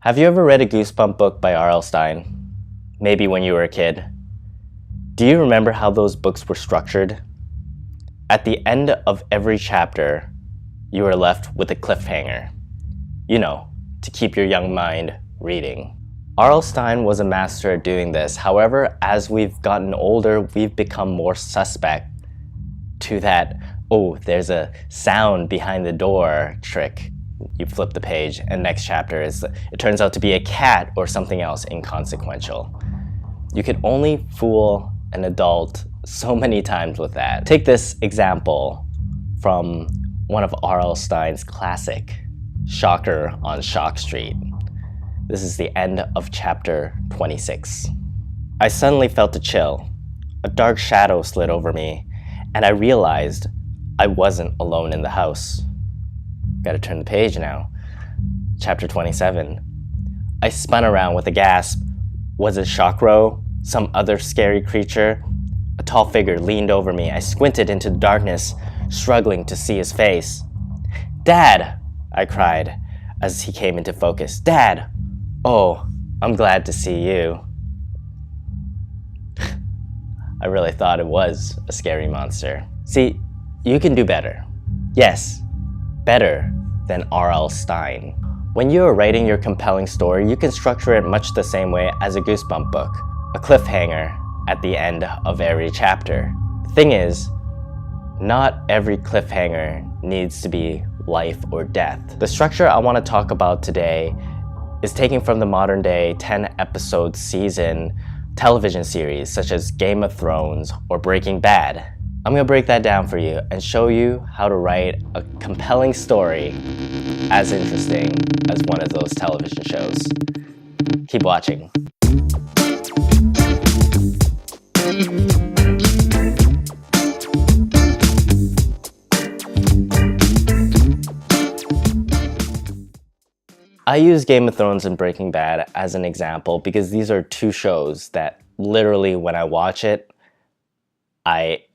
Have you ever read a Goosebump book by R.L. Stine? Maybe when you were a kid. Do you remember how those books were structured? At the end of every chapter, you are left with a cliffhanger. You know, to keep your young mind reading. R.L. Stine was a master at doing this. However, as we've gotten older, we've become more suspect to that, oh, there's a sound behind the door trick. You flip the page, and next chapter it turns out to be a cat or something else inconsequential. You could only fool an adult so many times with that. Take this example from one of R.L. Stine's classic, Shocker on Shock Street. This is the end of chapter 26. I suddenly felt a chill. A dark shadow slid over me, and I realized I wasn't alone in the house. Gotta turn the page now. Chapter 27. I spun around with a gasp. Was it Shockro? Some other scary creature? A tall figure leaned over me. I squinted into the darkness, struggling to see his face. "Dad!" I cried as he came into focus. "Dad! Oh, I'm glad to see you." I really thought it was a scary monster. See, you can do better. Yes, better than R.L. Stine. When you are writing your compelling story, you can structure it much the same way as a Goosebump book. A cliffhanger at the end of every chapter. The thing is, not every cliffhanger needs to be life or death. The structure I want to talk about today is taken from the modern day 10-episode season television series such as Game of Thrones or Breaking Bad. I'm going to break that down for you and show you how to write a compelling story as interesting as one of those television shows. Keep watching. I use Game of Thrones and Breaking Bad as an example because these are two shows that literally when I watch it,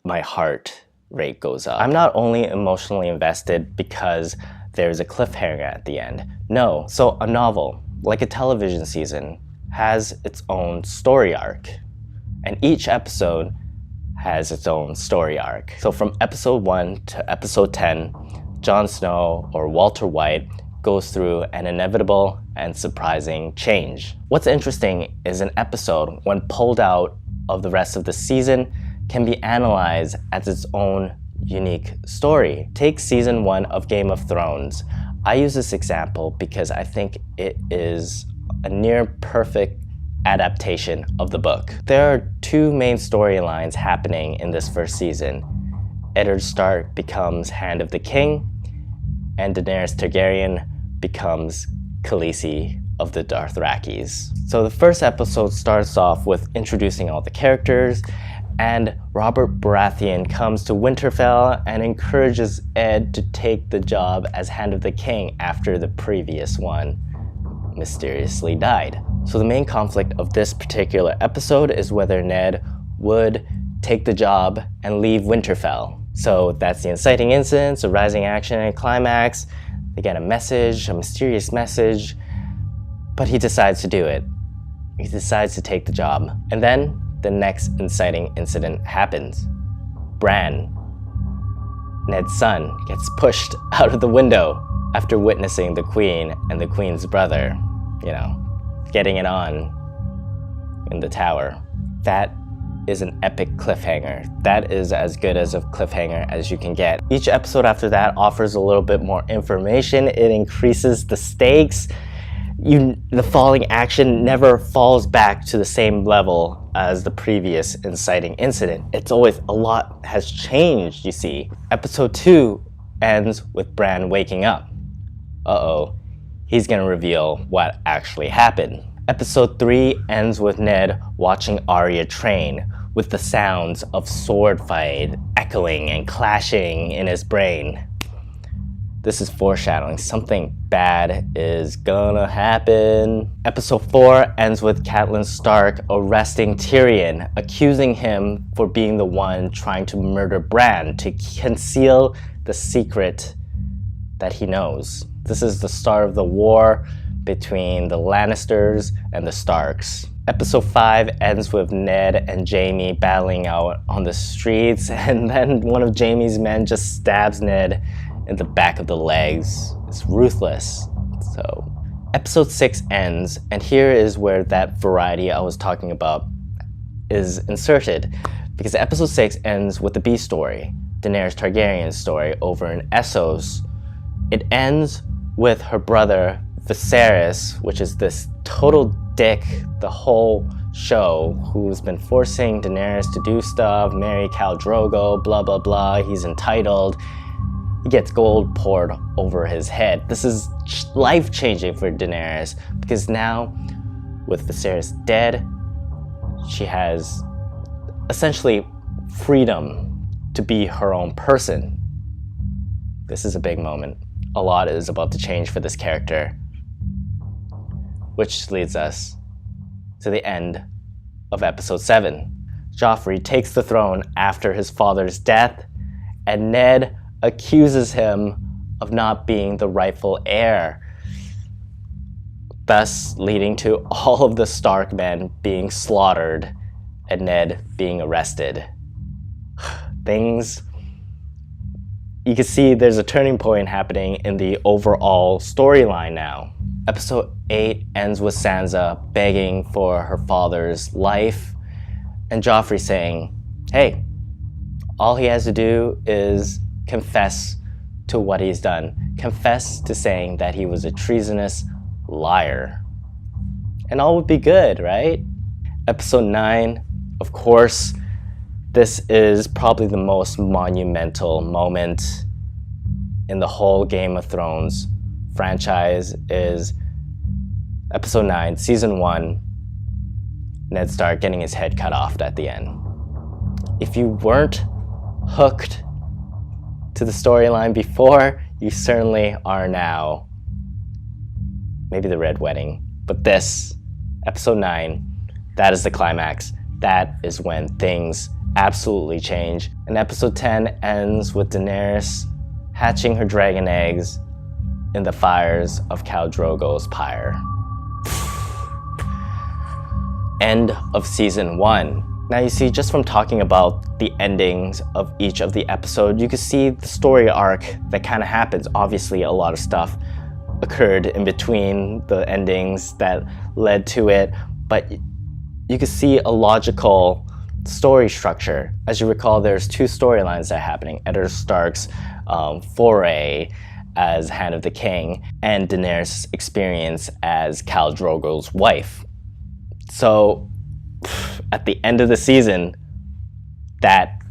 my heart rate goes up. I'm not only emotionally invested because there's a cliffhanger at the end. No, so a novel, like a television season, has its own story arc. And each episode has its own story arc. So from episode 1 to episode 10, Jon Snow or Walter White goes through an inevitable and surprising change. What's interesting is an episode, when pulled out of the rest of the season, can be analyzed as its own unique story. Take season 1 of Game of Thrones. I use this example because I think it is a near perfect adaptation of the book. There are two main storylines happening in this first season. Eddard Stark becomes Hand of the King, and Daenerys Targaryen becomes Khaleesi of the Dothrakis. So the first episode starts off with introducing all the characters, and Robert Baratheon comes to Winterfell and encourages Ed to take the job as Hand of the King after the previous one mysteriously died. So the main conflict of this particular episode is whether Ned would take the job and leave Winterfell. So that's the inciting incidents, a rising action, and climax. They get a message, a mysterious message, but he decides to do it. He decides to take the job. And then the next inciting incident happens. Bran, Ned's son, gets pushed out of the window after witnessing the Queen and the Queen's brother, getting it on in the tower. That is an epic cliffhanger. That is as good as a cliffhanger as you can get. Each episode after that offers a little bit more information. It increases the stakes. The falling action never falls back to the same level as the previous inciting incident. It's always a lot has changed, you see. Episode 2 ends with Bran waking up. Uh-oh, he's gonna reveal what actually happened. Episode 3 ends with Ned watching Arya train, with the sounds of sword fight echoing and clashing in his brain. This is foreshadowing. Something bad is gonna happen. Episode 4 ends with Catelyn Stark arresting Tyrion, accusing him for being the one trying to murder Bran to conceal the secret that he knows. This is the start of the war between the Lannisters and the Starks. Episode 5 ends with Ned and Jaime battling out on the streets, and then one of Jaime's men just stabs Ned in the back of the legs. It's ruthless. So, episode 6 ends, and here is where that variety I was talking about is inserted, because episode 6 ends with the B story, Daenerys Targaryen's story over in Essos. It ends with her brother Viserys, which is this total dick the whole show, who's been forcing Daenerys to do stuff, marry Khal Drogo, blah blah blah, he's entitled. He gets gold poured over his head. This is life-changing for Daenerys, because now, with Viserys dead, she has essentially freedom to be her own person. This is a big moment. A lot is about to change for this character, which leads us to the end of episode 7. Joffrey takes the throne after his father's death, and Ned accuses him of not being the rightful heir, thus leading to all of the Stark men being slaughtered and Ned being arrested. Things, you can see there's a turning point happening in the overall storyline now. Episode 8 ends with Sansa begging for her father's life, and Joffrey saying, hey, all he has to do is confess to what he's done. Confess to saying that he was a treasonous liar. And all would be good, right? Episode 9, of course, this is probably the most monumental moment in the whole Game of Thrones franchise, is episode 9, season 1, Ned Stark getting his head cut off at the end. If you weren't hooked to the storyline before, you certainly are now. Maybe the Red Wedding, but this, episode 9, that is the climax. That is when things absolutely change. And episode 10 ends with Daenerys hatching her dragon eggs in the fires of Khal Drogo's pyre. End of season 1. Now you see, just from talking about the endings of each of the episodes, you can see the story arc that kind of happens. Obviously, a lot of stuff occurred in between the endings that led to it, but you can see a logical story structure. As you recall, there's 2 storylines that are happening. Eddard Stark's foray as Hand of the King, and Daenerys' experience as Khal Drogo's wife. So, at the end of the season, that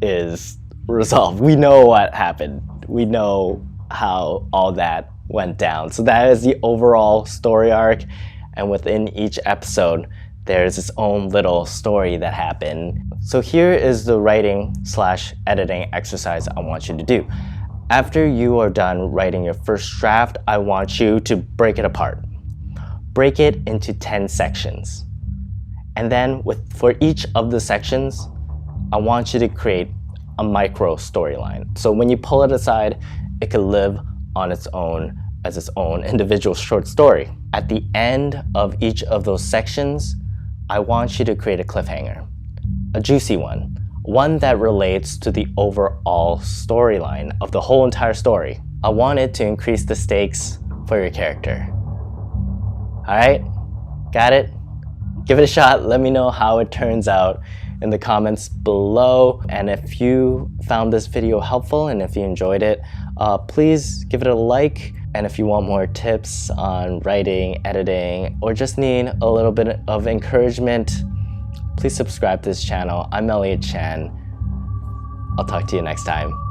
is resolved. We know what happened. We know how all that went down. So that is the overall story arc, and within each episode, there's its own little story that happened. So here is the writing/editing exercise I want you to do. After you are done writing your first draft, I want you to break it apart. Break it into 10 sections. And then for each of the sections, I want you to create a micro storyline. So when you pull it aside, it could live on its own as its own individual short story. At the end of each of those sections, I want you to create a cliffhanger, a juicy one that relates to the overall storyline of the whole entire story. I want it to increase the stakes for your character. All right, got it? Give it a shot. Let me know how it turns out in the comments below. And if you found this video helpful and if you enjoyed it, please give it a like. And if you want more tips on writing, editing, or just need a little bit of encouragement, please subscribe to this channel. I'm Elliot Chan. I'll talk to you next time.